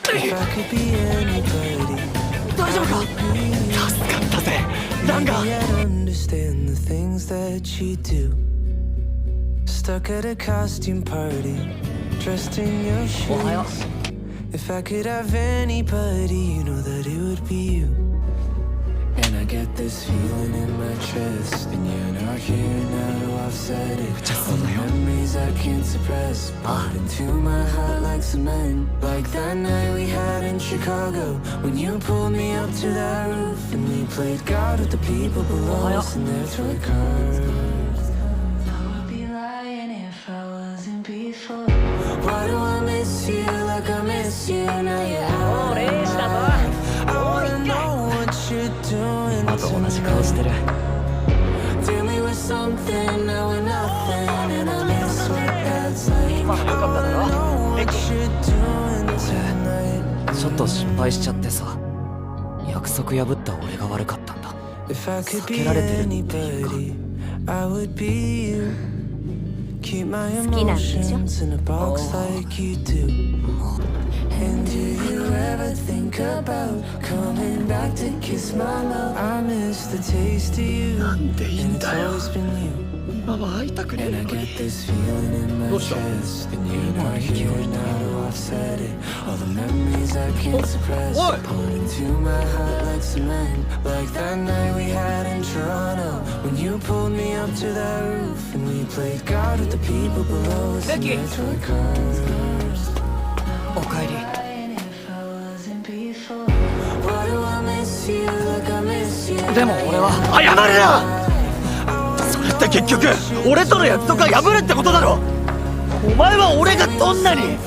If I could be anybody, 大丈夫か？助かったぜランガ maybe I'd understand the things that you do. Stuck at a costume party, dressed in your おはよ shoes. If I could have anybody, you know that it would be you. And I get this feeling in my chest, and you're not here now to offset it. All the memories I can't suppress, burned into my heart like cement. Like that night we had in Chicago, when you pulled me up to that roof, and we played God with the people below us in their toy cars. I would be lying if I wasn't before. Why do I miss you like I miss you now? You're out. 礼したぞ I wanna know what you're doing また同じ顔してる Tell me we're something, now we're nothing, and I miss what that's like. 今のよかっただろ What you're doing tonight. ちょっと失敗しちゃってさ約束破った俺が悪かったんだ If I could 避 be けられてるっていうか anybody, I would be you. Keep my 好きなんでしょ emotions in a box like you do. And do you ever think about coming back to kiss my love? I miss the taste of you, なんでいい and ん it's だよ always been you. 今は会いたくねえ And I のに get this feeling in my どうした chest, and you're not here now to offset it. All the memories I can't suppress, Oi! poured into my heart like cement. Like that night we had in Toronto, when you pulled me up to that roof, and we played God with the people below us in Becky! their toy cars. おかえり If I wasn't before, why do I miss you like I miss you? でも俺は謝るなそれって結局俺との約束が破るってことだろお前は俺がどんなに And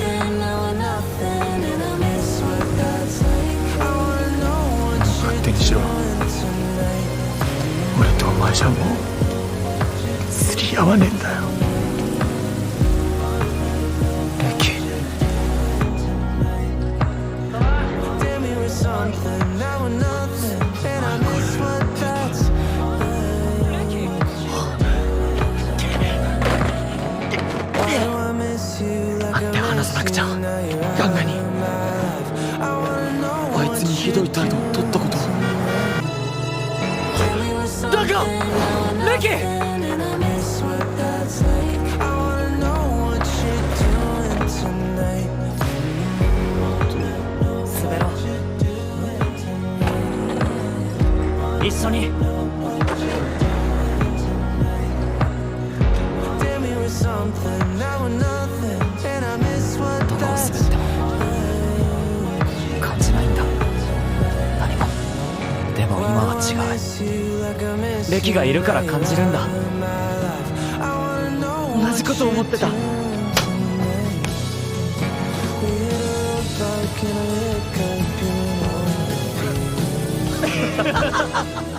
now we're nothing, and I miss what that's like. I wanna know what you're 手にしろ doing tonight. 俺とお前じゃもう釣り合わねえんだよレキ Tell me we're something, now we're nothing, and I miss what that's like. Why do I miss you like 会って I 話さなく miss ちゃ you? Now you're ガ out ンガに of my life. I wanna know あい what つにひどい態度を取ったこと Tell me we're だが something, レキ and I miss what that's like. I wanna know what you're doing tonight. 滑ろう一緒に Tell me we're something, now we're nothing, and I miss what どこを滑 that's っても感じないんだ何もでも今は違うレキがいるから感じるんだ同じこと思ってた Like in a liquor, you know.